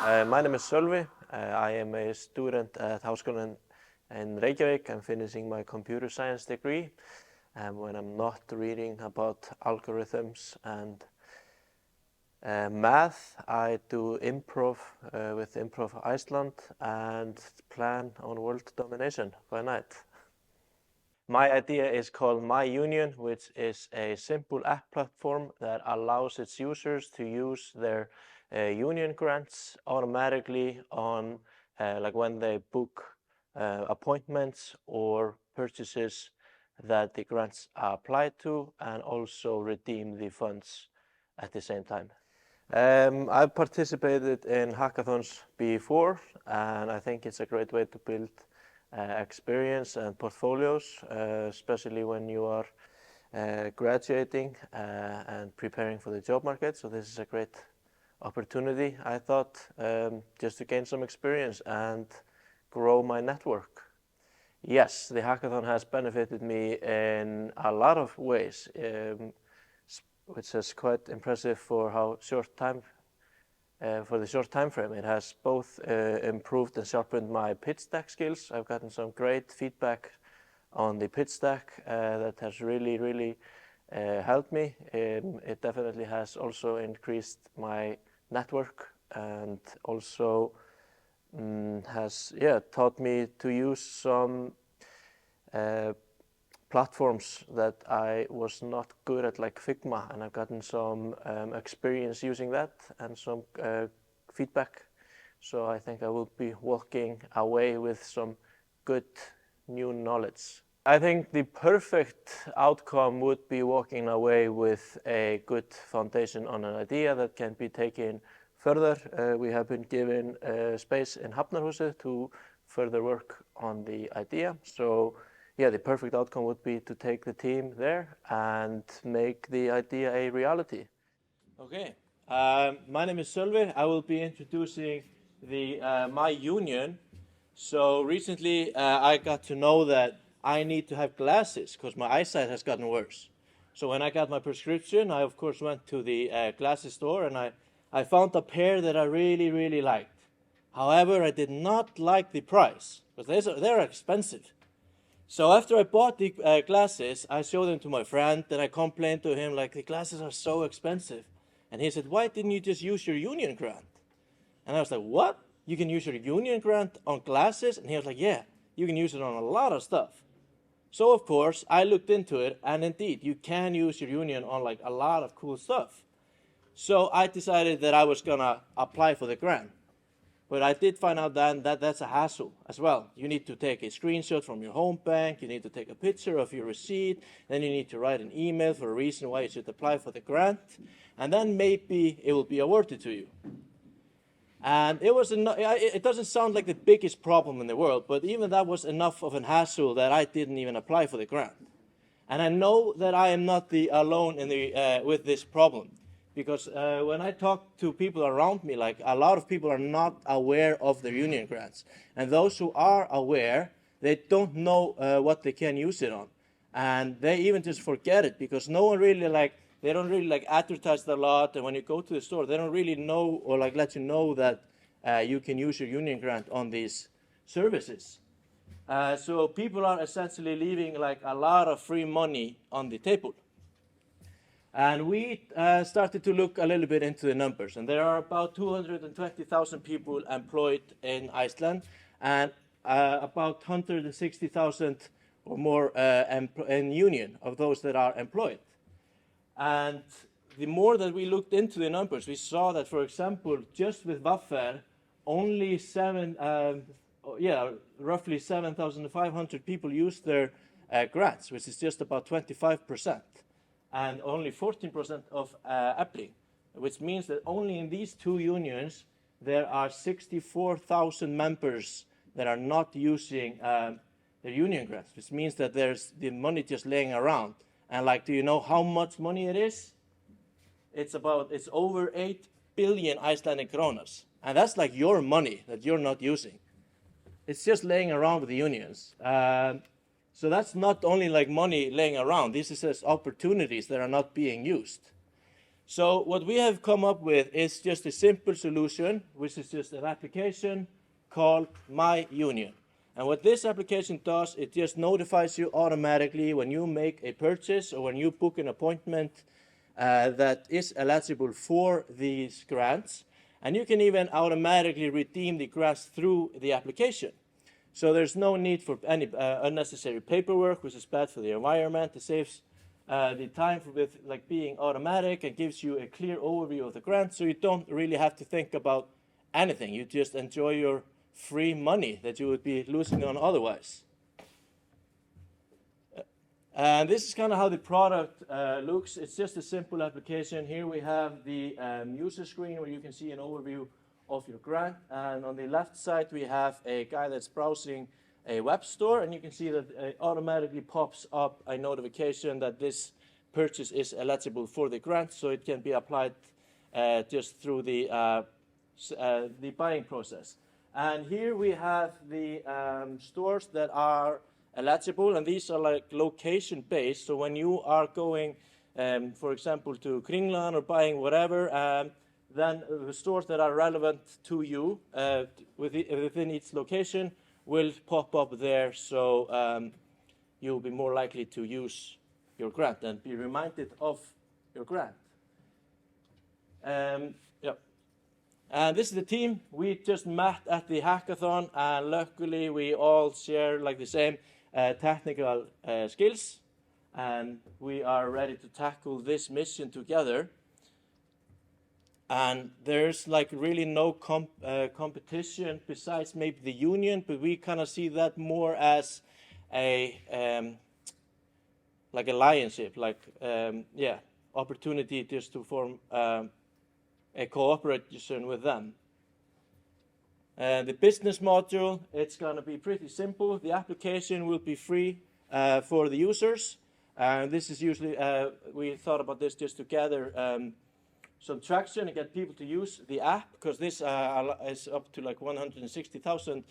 My name is Sölvi. I am a student at Háskólann in Reykjavík. I'm finishing my computer science degree. When I'm not reading about algorithms and math, I do improv with Improv Iceland and plan on world domination by night. My idea is called My Union, which is a simple app platform that allows its users to use their union grants automatically on like when they book appointments or purchases that the grants are applied to, and also redeem the funds at the same time. I've participated in hackathons before, and I think it's a great way to build experience and portfolios, especially when you are graduating and preparing for the job market. So this is a great opportunity, I thought, just to gain some experience and grow my network. Yes, the hackathon has benefited me in a lot of ways, which is quite impressive for how short time for the short time frame. It has both improved and sharpened my pitch deck skills. I've gotten some great feedback on the pitch deck that has really helped me. It definitely has also increased my network, and also has taught me to use some platforms that I was not good at, like Figma, and I've gotten some experience using that and some feedback. So I think I will be walking away with some good new knowledge. I think the perfect outcome would be walking away with a good foundation on an idea that can be taken further. We have been given space in Hafnarhúsið to further work on the idea. So yeah, the perfect outcome would be to take the team there and make the idea a reality. Okay, my name is Sölvi. I will be introducing the My Union. So recently I got to know that I need to have glasses because my eyesight has gotten worse. So when I got my prescription, I of course went to the glasses store, and I found a pair that I really liked. However, I did not like the price because they're expensive. So after I bought the glasses, I showed them to my friend, and I complained to him, like, the glasses are so expensive. And he said, why didn't you just use your union grant? And I was like, what? You can use your union grant on glasses? And he was like, yeah, you can use it on a lot of stuff. So of course, I looked into it, and indeed, you can use your union on like a lot of cool stuff. So I decided that I was gonna apply for the grant. But I did find out then that that's a hassle as well. You need to take a screenshot from your home bank, you need to take a picture of your receipt, then you need to write an email for a reason why you should apply for the grant, and then maybe it will be awarded to you. And it doesn't sound like the biggest problem in the world, but even that was enough of a hassle that I didn't even apply for the grant. And I know that I am not alone with this problem. Because when I talk to people around me, like, a lot of people are not aware of their union grants. And those who are aware, they don't know what they can use it on. And they even just forget it, because no one really they don't really advertise it a lot. And when you go to the store, they don't really know or let you know that you can use your union grant on these services. So people are essentially leaving a lot of free money on the table. And we started to look a little bit into the numbers. And there are about 220,000 people employed in Iceland, and about 160,000 or more in union of those that are employed. And the more that we looked into the numbers, we saw that, for example, just with Vaffer, only roughly 7,500 people used their grants, which is just about 25%. And only 14% of Efling, which means that only in these two unions there are 64,000 members that are not using their union grants, which means that there's the money just laying around. And do you know how much money it is? It's over 8 billion Icelandic kronas. And that's your money that you're not using. It's just laying around with the unions. So that's not only money laying around. This is just opportunities that are not being used. So what we have come up with is just a simple solution, which is just an application called My Union. And what this application does, it just notifies you automatically when you make a purchase or when you book an appointment that is eligible for these grants. And you can even automatically redeem the grants through the application. So there's no need for any unnecessary paperwork, which is bad for the environment. It saves the time with like being automatic and gives you a clear overview of the grant, so you don't really have to think about anything. You just enjoy your free money that you would be losing on otherwise. And this is kind of how the product looks. It's just a simple application. Here we have the user screen where you can see an overview of your grant. And on the left side, we have a guy that's browsing a web store. And you can see that it automatically pops up a notification that this purchase is eligible for the grant. So it can be applied just through the buying process. And here we have the stores that are eligible, and these are like location based. So when you are going, for example, to Kringlan or buying whatever, then the stores that are relevant to you within each location will pop up there. So you'll be more likely to use your grant and be reminded of your grant. Yeah. And this is the team. We just met at the hackathon, and luckily we all share like the same technical skills, and we are ready to tackle this mission together. And there's like really no competition besides maybe the union, but we kind of see that more as a like alliance-ship, like opportunity just to form a cooperation with them. The business module, it's going to be pretty simple. The application will be free for the users. This is usually, we thought about this just to gather some traction and get people to use the app, because this is up to like 160,000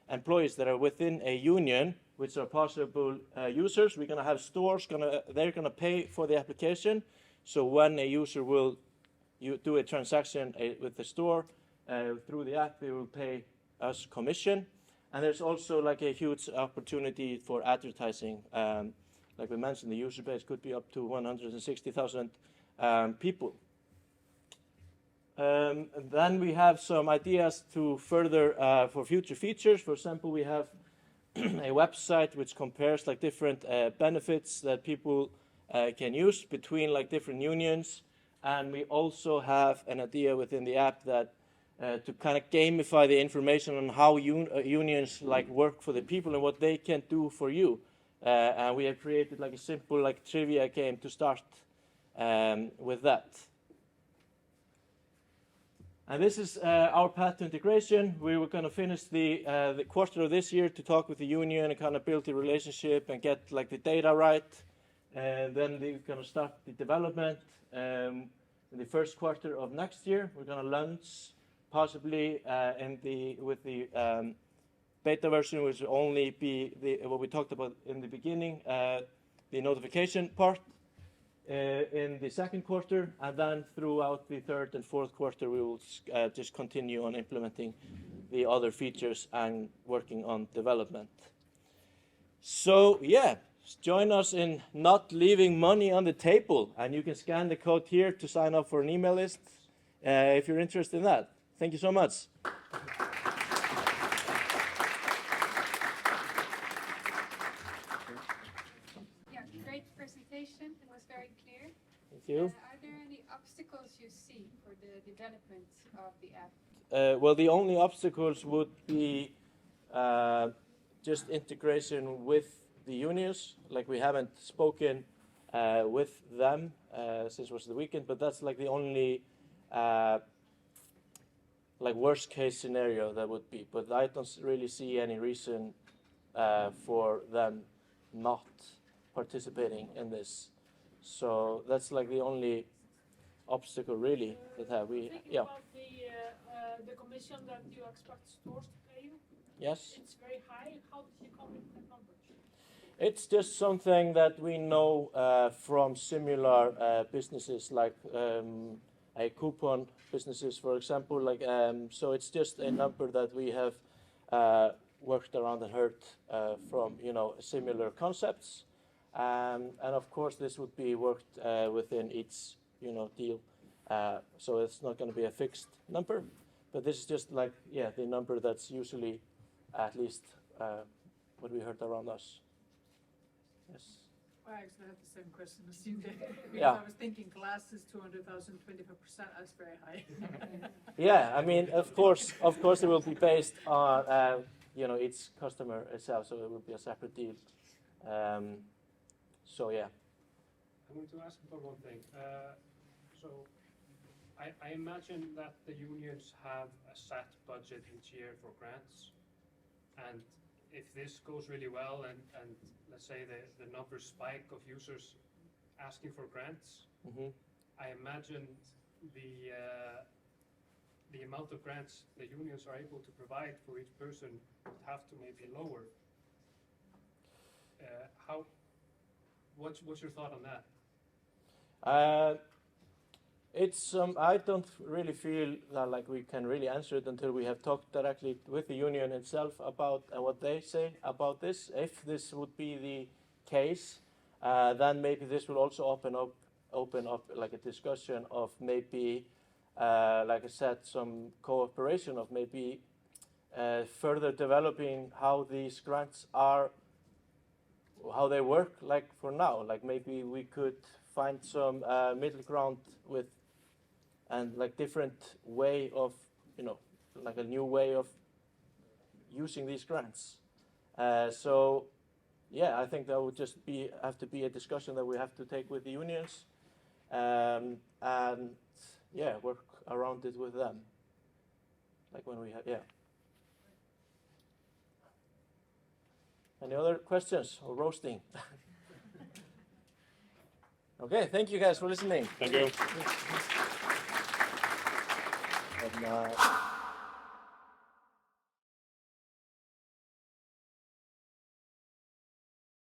employees that are within a union, which are possible users. We're going to have stores, they're going to pay for the application. So when a user will do a transaction with the store through the app, they will pay us commission. And there's also like a huge opportunity for advertising. Like we mentioned, the user base could be up to 160,000 people. And then we have some ideas to further for future features. For example, we have a website which compares like different benefits that people can use between like different unions. And we also have an idea within the app that to kind of gamify the information on how unions like work for the people and what they can do for you. And we have created like a simple like trivia game to start with that. And this is our path to integration. We were going to finish the quarter of this year to talk with the union and kind of build the relationship and get like the data right. And then we're going to start the development in the first quarter of next year. We're going to launch possibly with the beta version, which will only be what we talked about in the beginning, the notification part. In the second quarter, and then throughout the third and fourth quarter, we will just continue on implementing the other features and working on development. So yeah, join us in not leaving money on the table, and you can scan the code here to sign up for an email list if you're interested in that. Thank you so much. It was very clear. Thank you. Are there any obstacles you see for the development of the app? Well, the only obstacles would be just integration with the unions. Like we haven't spoken with them since it was the weekend, but that's like the only like worst case scenario that would be. But I don't really see any reason for them not participating in this. So that's like the only obstacle really that have we. Thinking about the commission that you expect stores to pay you. Yes. It's very high. How did you come with that number? It's just something that we know from similar businesses, like a coupon businesses, for example. So it's just a number that we have worked around and heard from, similar concepts. And of course, this would be worked within each, deal. So it's not going to be a fixed number, but this is just the number that's usually at least what we heard around us. Yes. I actually had the same question as you did. Because Yeah. I was thinking classes 200,000, 25%, that's very high. Yeah, I mean, of course, it will be based on each customer itself, so it will be a separate deal. So yeah. I want to ask about one thing. So I imagine that the unions have a set budget each year for grants, and if this goes really well and let's say the numbers spike of users asking for grants, Mm-hmm. I imagine the amount of grants the unions are able to provide for each person would have to maybe lower. What's your thought on that? I don't really feel that we can really answer it until we have talked directly with the union itself about what they say about this. If this would be the case, then maybe this will also open up a discussion of maybe, like I said, some cooperation of maybe further developing how these grants are, how they work for now. Maybe we could find some middle ground with and different way of, a new way of using these grants. So yeah, I think that would just have to be a discussion that we have to take with the unions, and yeah, work around it with them. When we have, yeah. Any other questions or roasting? Okay, thank you guys for listening. Thank you. And,